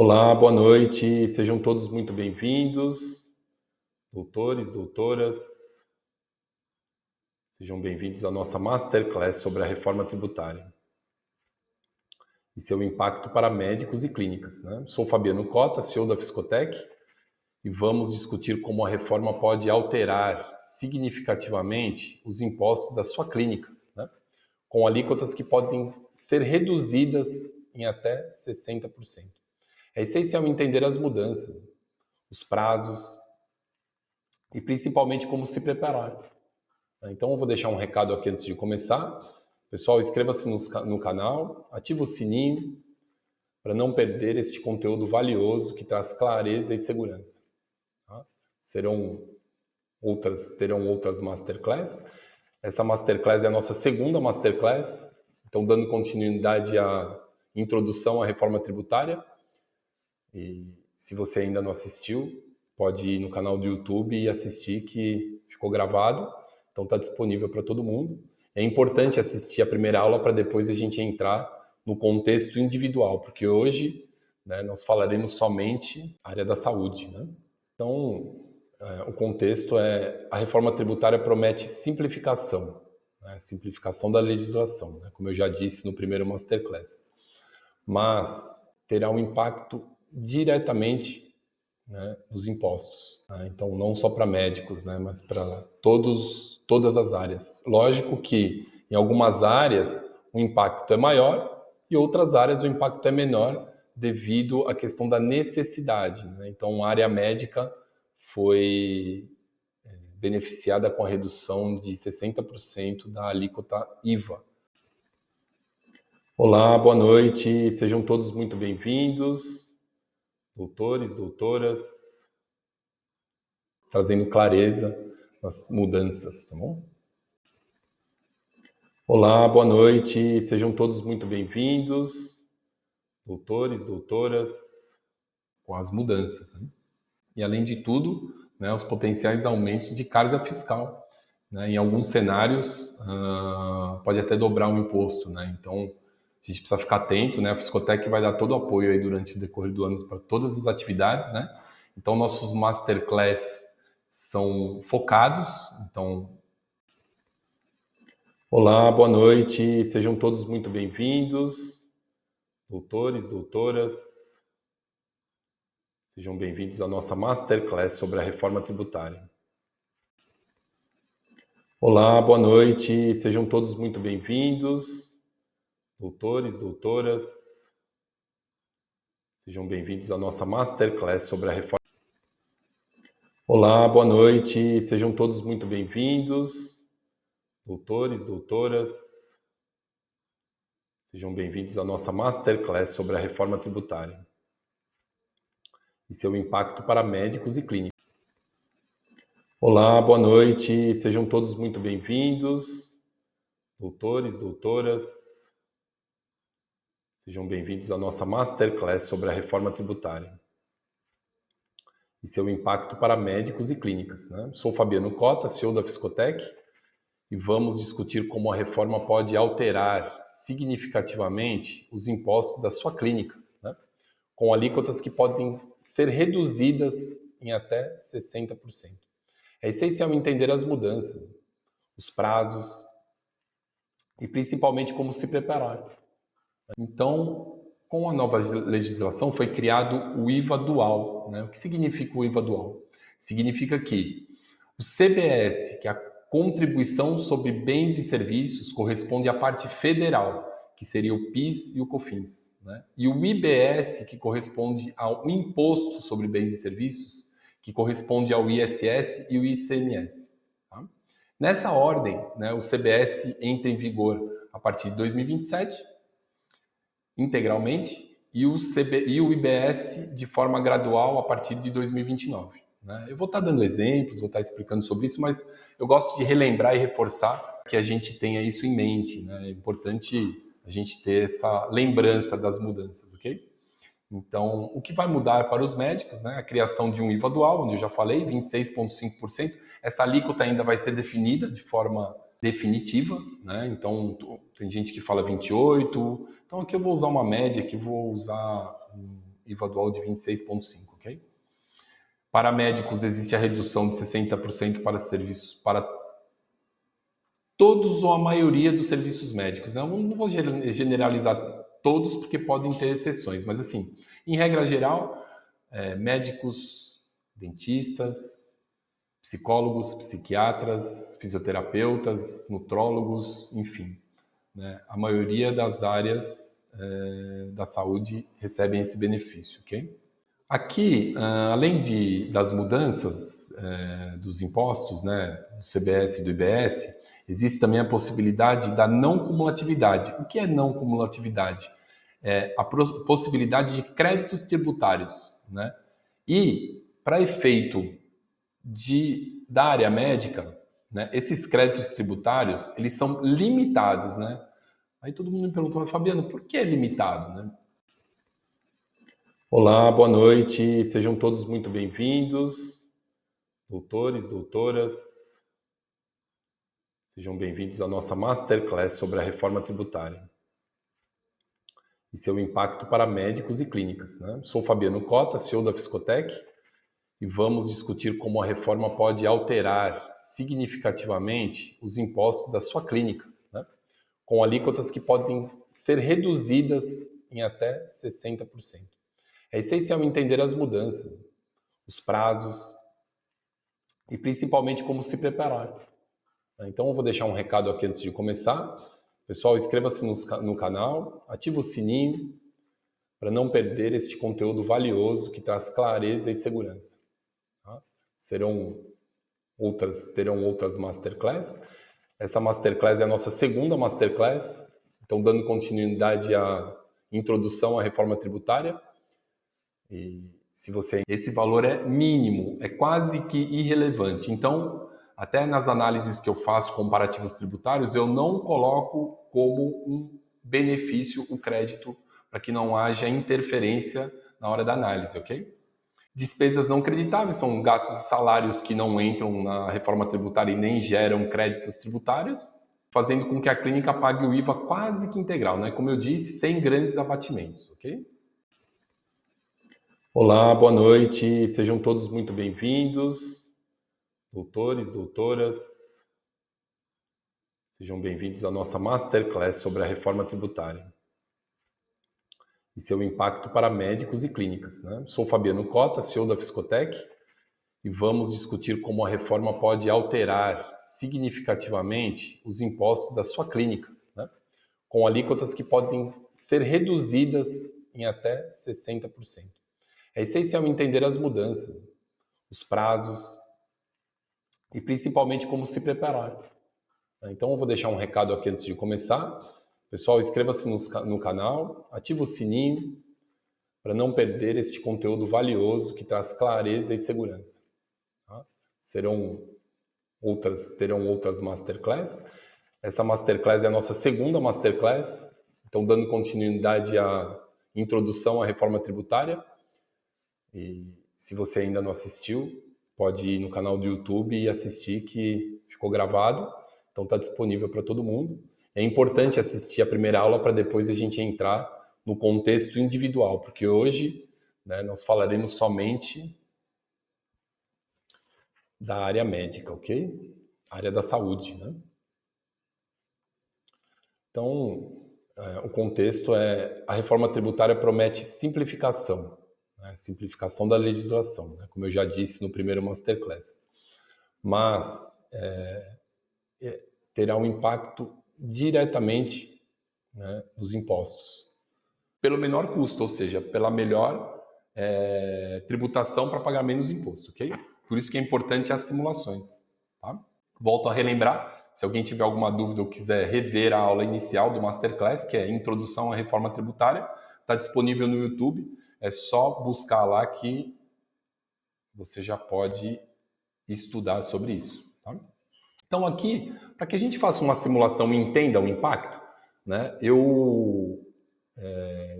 Olá, boa noite, sejam todos muito bem-vindos, doutores, doutoras, sejam bem-vindos à nossa Masterclass sobre a reforma tributária e seu impacto para médicos e clínicas, né? Sou Fabiano Cota, CEO da Fiscotec, e vamos discutir como a reforma pode alterar significativamente os impostos da sua clínica, né? Com alíquotas que podem ser reduzidas em até 60%. É essencial entender as mudanças, os prazos e principalmente como se preparar. Então eu vou deixar um recado aqui antes de começar. Pessoal, inscreva-se no canal, ative o sininho para não perder este conteúdo valioso que traz clareza e segurança. Tá? Terão outras masterclass. Essa masterclass é a nossa segunda masterclass, então dando continuidade à introdução à reforma tributária. E se você ainda não assistiu, pode ir no canal do YouTube e assistir, que ficou gravado, então está disponível para todo mundo. É importante assistir a primeira aula para depois a gente entrar no contexto individual, porque hoje, né, nós falaremos somente da área da saúde, né? Então, o contexto é: a reforma tributária promete simplificação, né, simplificação da legislação, né, como eu já disse no primeiro Masterclass, mas terá um impacto diretamente, né, nos impostos, né? Então, não só para médicos, né, mas para todas as áreas. Lógico que em algumas áreas o impacto é maior e outras áreas o impacto é menor devido à questão da necessidade, né? Então, a área médica foi beneficiada com a redução de 60% da alíquota IVA. Olá, boa noite, sejam todos muito bem-vindos, doutores, doutoras, trazendo clareza nas mudanças, tá bom? Olá, boa noite, sejam todos muito bem-vindos, doutores, doutoras, com as mudanças, né? E além de tudo, né, os potenciais aumentos de carga fiscal, né? Em alguns cenários, pode até dobrar o imposto, né? Então, a gente precisa ficar atento, né? A Fiscotec vai dar todo o apoio aí durante o decorrer do ano para todas as atividades, né? Então, nossos masterclass são focados. Então, olá, boa noite, sejam todos muito bem-vindos, doutores, doutoras, sejam bem-vindos à nossa Masterclass sobre a reforma tributária. Olá, boa noite, sejam todos muito bem-vindos, doutores, doutoras, sejam bem-vindos à nossa Masterclass sobre a reforma. Olá, boa noite, sejam todos muito bem-vindos, doutores, doutoras, sejam bem-vindos à nossa Masterclass sobre a reforma tributária e seu impacto para médicos e clínicas. Olá, boa noite, sejam todos muito bem-vindos, doutores, doutoras, sejam bem-vindos à nossa Masterclass sobre a reforma tributária e seu impacto para médicos e clínicas, né? Sou Fabiano Cota, CEO da Fiscotec, e vamos discutir como a reforma pode alterar significativamente os impostos da sua clínica, né? Com alíquotas que podem ser reduzidas em até 60%. É essencial entender as mudanças, os prazos e principalmente como se preparar. Então, com a nova legislação foi criado o IVA dual, né? O que significa o IVA dual? Significa que o CBS, que é a contribuição sobre bens e serviços, corresponde à parte federal, que seria o PIS e o COFINS, né? E o IBS, que corresponde ao imposto sobre bens e serviços, que corresponde ao ISS e o ICMS. Tá? Nessa ordem, né, o CBS entra em vigor a partir de 2027, integralmente, e o IBS de forma gradual a partir de 2029. Né? Eu vou estar dando exemplos, vou estar explicando sobre isso, mas eu gosto de relembrar e reforçar que a gente tenha isso em mente, né? É importante a gente ter essa lembrança das mudanças, ok? Então, o que vai mudar para os médicos, né? A criação de um IVA dual, onde eu já falei, 26,5%. Essa alíquota ainda vai ser definida de forma definitiva, né? Então, tem gente que fala 28%. Então, aqui eu vou usar uma média, aqui eu vou usar IVA dual de 26,5%, ok? Para médicos, existe a redução de 60% para serviços, para todos ou a maioria dos serviços médicos, né? Eu não vou generalizar todos, porque podem ter exceções, mas assim, em regra geral, médicos, dentistas, psicólogos, psiquiatras, fisioterapeutas, nutrólogos, enfim, né? A maioria das áreas da saúde recebem esse benefício, ok? Aqui, além das mudanças dos impostos, né, do CBS e do IBS, existe também a possibilidade da não cumulatividade. O que é não cumulatividade? É a possibilidade de créditos tributários, né? E, para efeito da área médica, né, esses créditos tributários, eles são limitados, né? Aí todo mundo me perguntou, Fabiano, por que é limitado, né? Olá, boa noite, sejam todos muito bem-vindos, doutores, doutoras, sejam bem-vindos à nossa Masterclass sobre a reforma tributária e seu impacto para médicos e clínicas, né? Sou Fabiano Cota, CEO da Fiscotec, e vamos discutir como a reforma pode alterar significativamente os impostos da sua clínica, né? Com alíquotas que podem ser reduzidas em até 60%. É essencial entender as mudanças, os prazos e principalmente como se preparar. Então eu vou deixar um recado aqui antes de começar. Pessoal, inscreva-se no canal, ative o sininho para não perder este conteúdo valioso que traz clareza e segurança. Tá? Terão outras masterclass. Essa masterclass é a nossa segunda masterclass, então dando continuidade à introdução à reforma tributária. E esse valor é mínimo, é quase que irrelevante. Então, até nas análises que eu faço comparativos tributários, eu não coloco como um benefício o crédito para que não haja interferência na hora da análise, ok? Despesas não creditáveis são gastos e salários que não entram na reforma tributária e nem geram créditos tributários, fazendo com que a clínica pague o IVA quase que integral, né? Como eu disse, sem grandes abatimentos, ok? Olá, boa noite, sejam todos muito bem-vindos, doutores, doutoras, sejam bem-vindos à nossa Masterclass sobre a reforma tributária e seu impacto para médicos e clínicas, né? Sou Fabiano Cota, CEO da Fiscotec, e vamos discutir como a reforma pode alterar significativamente os impostos da sua clínica, né? Com alíquotas que podem ser reduzidas em até 60%. É essencial entender as mudanças, os prazos e principalmente como se preparar. Então eu vou deixar um recado aqui antes de começar. Pessoal, inscreva-se no canal, ative o sininho para não perder este conteúdo valioso que traz clareza e segurança. Tá? Terão outras masterclass. Essa masterclass é a nossa segunda masterclass, então dando continuidade à introdução à reforma tributária. E se você ainda não assistiu, pode ir no canal do YouTube e assistir, que ficou gravado, então está disponível para todo mundo. É importante assistir a primeira aula para depois a gente entrar no contexto individual, porque hoje, né, nós falaremos somente da área médica, ok? Área da saúde, né? Então, o contexto é: a reforma tributária promete simplificação, né? Simplificação da legislação, né? Como eu já disse no primeiro masterclass. Mas terá um impacto diretamente, né, nos impostos, pelo menor custo, ou seja, pela melhor tributação para pagar menos imposto, ok? Por isso que é importante as simulações, tá? Volto a relembrar, se alguém tiver alguma dúvida ou quiser rever a aula inicial do Masterclass, que é Introdução à Reforma Tributária, está disponível no YouTube, é só buscar lá que você já pode estudar sobre isso, tá? Então aqui, para que a gente faça uma simulação e entenda o impacto, né, eu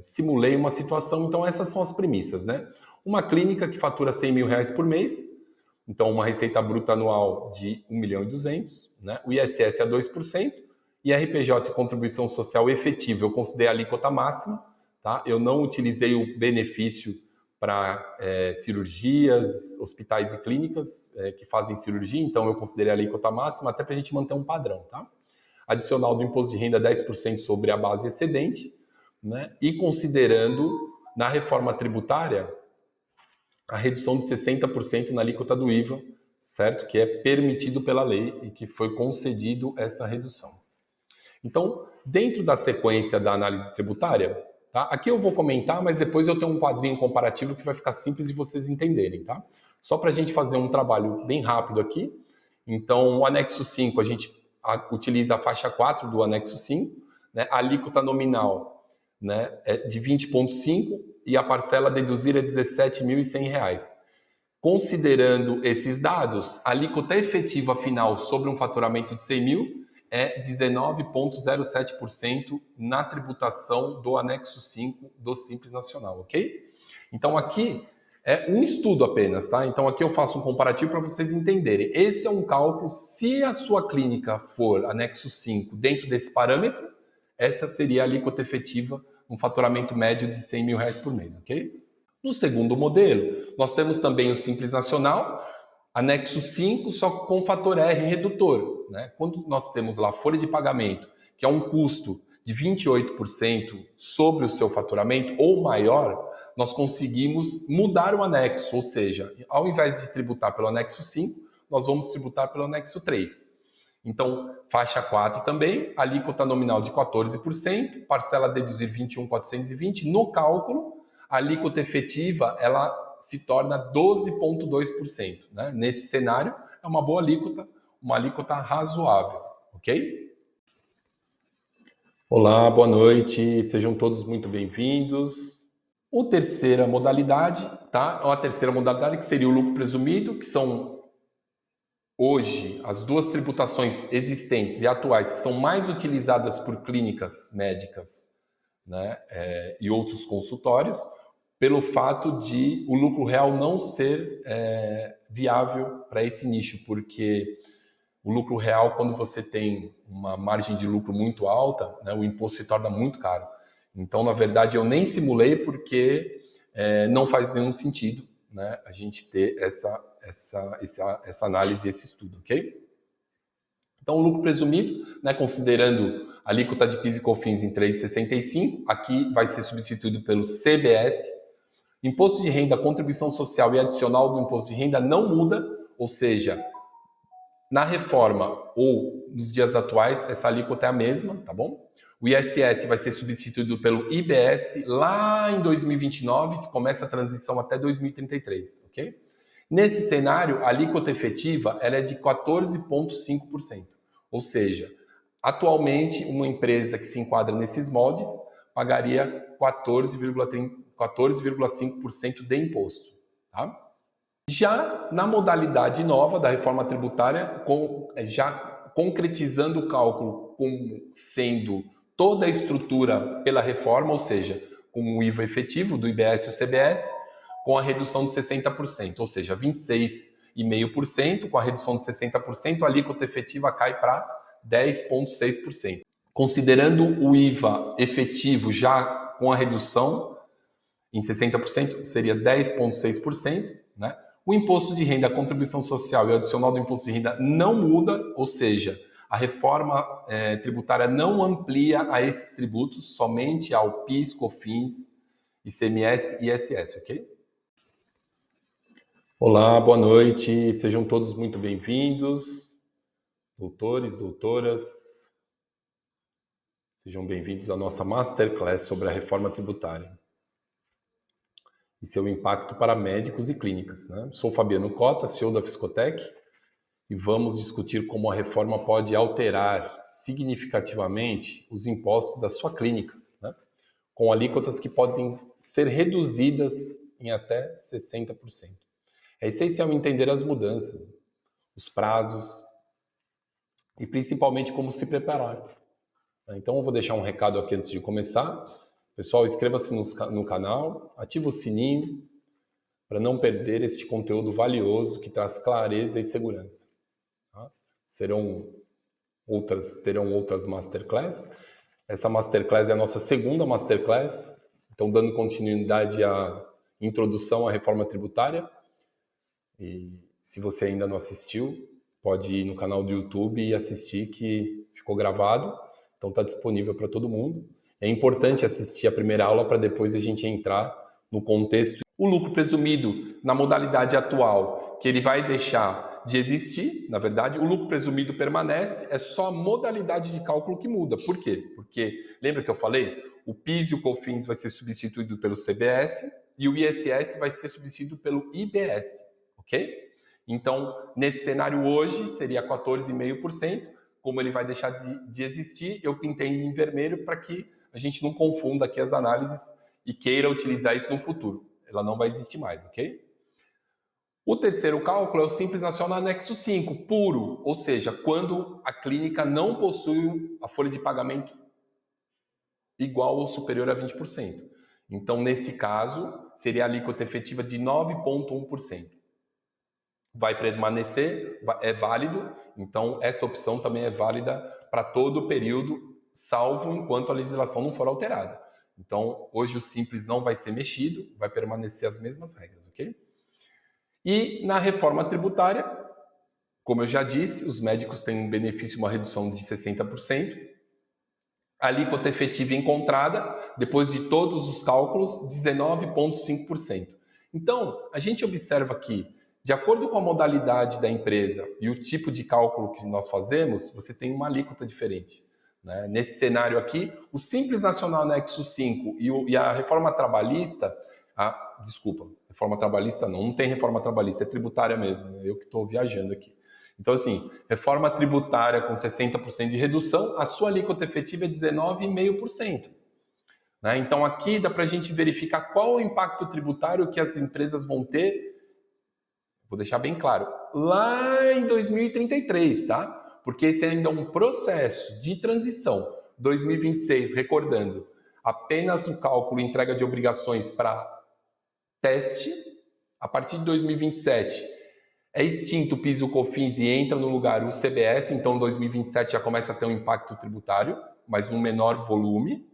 simulei uma situação. Então essas são as premissas, né? Uma clínica que fatura R$100 mil por mês, então uma receita bruta anual de 1.200.000, né? O ISS a 2%, e RPJ e contribuição social efetiva eu considerei a alíquota máxima, tá? Eu não utilizei o benefício para cirurgias, hospitais e clínicas que fazem cirurgia, então eu considerei a alíquota máxima até para a gente manter um padrão, tá? Adicional do imposto de renda 10% sobre a base excedente, né? E considerando na reforma tributária a redução de 60% na alíquota do IVA, certo? Que é permitido pela lei e que foi concedido essa redução. Então, dentro da sequência da análise tributária, tá? Aqui eu vou comentar, mas depois eu tenho um quadrinho comparativo que vai ficar simples de vocês entenderem, tá? Só para a gente fazer um trabalho bem rápido aqui. Então, o anexo 5, a gente utiliza a faixa 4 do anexo 5, né? A alíquota nominal, né, é de 20,5 e a parcela a deduzir é R$ 17.100. Considerando esses dados, a alíquota efetiva final sobre um faturamento de 100 mil é 19,07% na tributação do anexo 5 do Simples Nacional, ok? Então aqui é um estudo apenas, tá? Então aqui eu faço um comparativo para vocês entenderem. Esse é um cálculo, se a sua clínica for anexo 5 dentro desse parâmetro, essa seria a alíquota efetiva, um faturamento médio de R$ 100 mil por mês, ok? No segundo modelo, nós temos também o Simples Nacional, anexo 5, só com fator R redutor, né? Quando nós temos lá folha de pagamento, que é um custo de 28% sobre o seu faturamento ou maior, nós conseguimos mudar o anexo, ou seja, ao invés de tributar pelo anexo 5, nós vamos tributar pelo anexo 3. Então, faixa 4 também, alíquota nominal de 14%, parcela a deduzir 21.420. No cálculo, a alíquota efetiva ela se torna 12,2%. Né? Nesse cenário, é uma boa alíquota, uma alíquota razoável, ok? Olá, boa noite, sejam todos muito bem-vindos. A terceira modalidade, tá? A terceira modalidade que seria o lucro presumido, que são hoje as duas tributações existentes e atuais que são mais utilizadas por clínicas médicas, né, e outros consultórios, pelo fato de o lucro real não ser viável para esse nicho, porque o lucro real, quando você tem uma margem de lucro muito alta, né, o imposto se torna muito caro. Então, na verdade, eu nem simulei porque não faz nenhum sentido, né, a gente ter essa análise, esse estudo, ok? Então, o lucro presumido, né, considerando a alíquota de PIS e COFINS em 3,65, aqui vai ser substituído pelo CBS. Imposto de renda, contribuição social e adicional do imposto de renda não muda, ou seja, na reforma ou nos dias atuais, essa alíquota é a mesma, tá bom? O ISS vai ser substituído pelo IBS lá em 2029, que começa a transição até 2033, ok? Nesse cenário, a alíquota efetiva ela é de 14,5%. Ou seja, atualmente, uma empresa que se enquadra nesses moldes pagaria 14,5% de imposto. Tá? Já na modalidade nova da reforma tributária, já concretizando o cálculo como sendo toda a estrutura pela reforma, ou seja, com o IVA efetivo do IBS e o CBS, com a redução de 60%, ou seja, 26,5%, com a redução de 60%, a alíquota efetiva cai para 10,6%. Considerando o IVA efetivo já com a redução em 60%, seria 10,6%, né? O imposto de renda, a contribuição social e o adicional do imposto de renda não muda, ou seja, a reforma tributária não amplia a esses tributos, somente ao PIS, COFINS, ICMS e ISS, ok? Olá, boa noite, sejam todos muito bem-vindos, doutores, doutoras, sejam bem-vindos à nossa Masterclass sobre a reforma tributária e seu impacto para médicos e clínicas. Né? Sou Fabiano Cota, CEO da Fiscotec, e vamos discutir como a reforma pode alterar significativamente os impostos da sua clínica, né? Com alíquotas que podem ser reduzidas em até 60%. É essencial entender as mudanças, os prazos e principalmente como se preparar. Então eu vou deixar um recado aqui antes de começar. Pessoal, inscreva-se no canal, ative o sininho para não perder este conteúdo valioso que traz clareza e segurança. Tá? Terão outras masterclass. Essa masterclass é a nossa segunda masterclass, Então, dando continuidade à introdução à reforma tributária, e se você ainda não assistiu, pode ir no canal do YouTube e assistir, que ficou gravado, então está disponível para todo mundo. É importante assistir a primeira aula para depois a gente entrar no contexto. O lucro presumido na modalidade atual, que ele vai deixar de existir, na verdade, o lucro presumido permanece, é só a modalidade de cálculo que muda. Por quê? Porque, lembra que eu falei? O PIS e o COFINS vai ser substituído pelo CBS e o ISS vai ser substituído pelo IBS, ok? Então, nesse cenário hoje, seria 14,5%. Como ele vai deixar de existir, eu pintei em vermelho para que a gente não confunda aqui as análises e queira utilizar isso no futuro. Ela não vai existir mais, ok? O terceiro cálculo é o Simples Nacional Anexo 5, puro, ou seja, quando a clínica não possui a folha de pagamento igual ou superior a 20%. Então, nesse caso, seria a alíquota efetiva de 9,1%. Vai permanecer, é válido, então essa opção também é válida para todo o período, salvo enquanto a legislação não for alterada. Então, hoje o Simples não vai ser mexido, vai permanecer as mesmas regras, ok? E na reforma tributária, como eu já disse, os médicos têm um benefício, uma redução de 60%. A alíquota efetiva encontrada, depois de todos os cálculos, 19,5%. Então, a gente observa que, de acordo com a modalidade da empresa e o tipo de cálculo que nós fazemos, você tem uma alíquota diferente. Né? Nesse cenário aqui, o Simples Nacional Anexo 5 e a reforma trabalhista, reforma trabalhista não tem reforma trabalhista, é tributária mesmo, eu que estou viajando aqui. Então, assim, reforma tributária com 60% de redução, a sua alíquota efetiva é 19,5%. Né? Então, aqui dá para a gente verificar qual o impacto tributário que as empresas vão ter, vou deixar bem claro, lá em 2033, tá? Porque esse ainda é um processo de transição. 2026, recordando, apenas o cálculo e entrega de obrigações para teste. A partir de 2027, é extinto o PIS e o COFINS e entra no lugar o CBS, então 2027 já começa a ter um impacto tributário, mas num menor volume.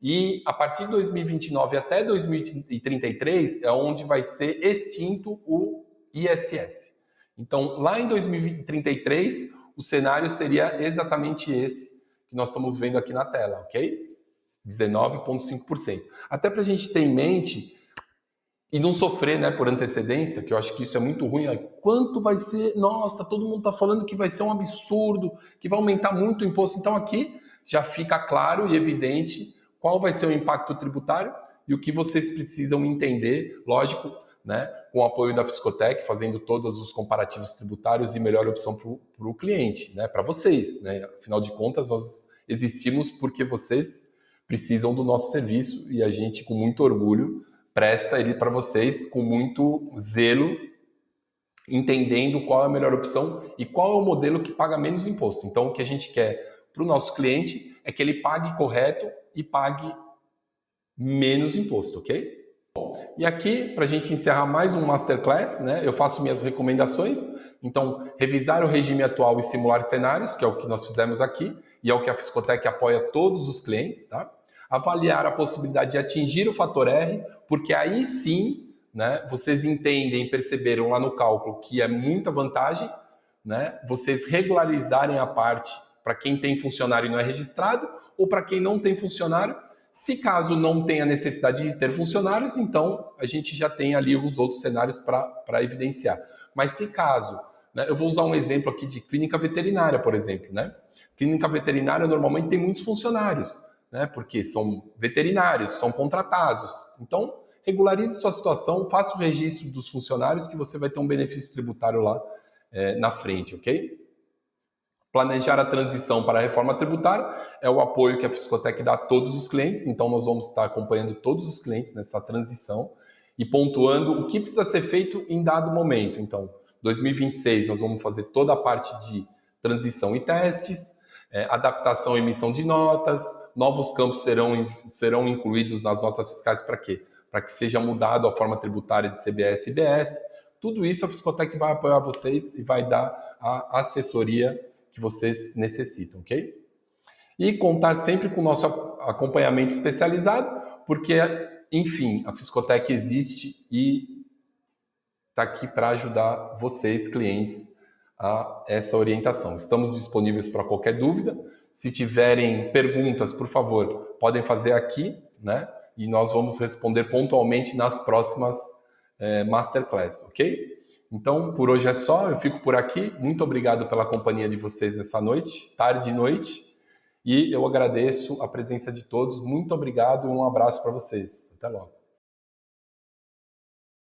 E a partir de 2029 até 2033 é onde vai ser extinto o ISS. Então, lá em 2033, o cenário seria exatamente esse que nós estamos vendo aqui na tela, ok? 19,5%. Até para a gente ter em mente e não sofrer, né, por antecedência, que eu acho que isso é muito ruim. Quanto vai ser? Nossa, todo mundo está falando que vai ser um absurdo, que vai aumentar muito o imposto. Então aqui já fica claro e evidente qual vai ser o impacto tributário e o que vocês precisam entender, lógico, né, com o apoio da Fiscotec, fazendo todos os comparativos tributários e melhor opção para o cliente, né, para vocês. Né? Afinal de contas, nós existimos porque vocês precisam do nosso serviço e a gente, com muito orgulho, presta ele para vocês com muito zelo, entendendo qual é a melhor opção e qual é o modelo que paga menos imposto. Então, o que a gente quer para o nosso cliente é que ele pague correto e pague menos imposto, ok? E aqui, para a gente encerrar mais um Masterclass, né, eu faço minhas recomendações. Então, revisar o regime atual e simular cenários, que é o que nós fizemos aqui, e é o que a Fiscotec apoia todos os clientes, tá? Avaliar a possibilidade de atingir o fator R, porque aí sim, né, vocês entendem, perceberam lá no cálculo que é muita vantagem, né, vocês regularizarem a parte para quem tem funcionário e não é registrado, ou para quem não tem funcionário. Se caso não tenha necessidade de ter funcionários, então a gente já tem ali os outros cenários para evidenciar. Mas se caso, né, eu vou usar um exemplo aqui de clínica veterinária, por exemplo, né? Clínica veterinária normalmente tem muitos funcionários, né? Porque são veterinários, são contratados. Então, regularize sua situação, faça o registro dos funcionários que você vai ter um benefício tributário lá na frente, ok? Planejar a transição para a reforma tributária é o apoio que a Fiscotec dá a todos os clientes, então nós vamos estar acompanhando todos os clientes nessa transição e pontuando o que precisa ser feito em dado momento. Então, 2026 nós vamos fazer toda a parte de transição e testes, adaptação e emissão de notas, novos campos serão incluídos nas notas fiscais para quê? Para que seja mudado a forma tributária de CBS e IBS. Tudo isso a Fiscotec vai apoiar vocês e vai dar a assessoria que vocês necessitam, ok? E contar sempre com o nosso acompanhamento especializado, porque Enfim, a Fiscotec existe e está aqui para ajudar vocês, clientes, a essa orientação. Estamos disponíveis para qualquer dúvida. Se tiverem perguntas, por favor, podem fazer aqui, né? E nós vamos responder pontualmente nas próximas Masterclass, ok? Então, por hoje é só, eu fico por aqui. Muito obrigado pela companhia de vocês nessa noite, tarde e noite. E eu agradeço a presença de todos. Muito obrigado e um abraço para vocês. Até logo.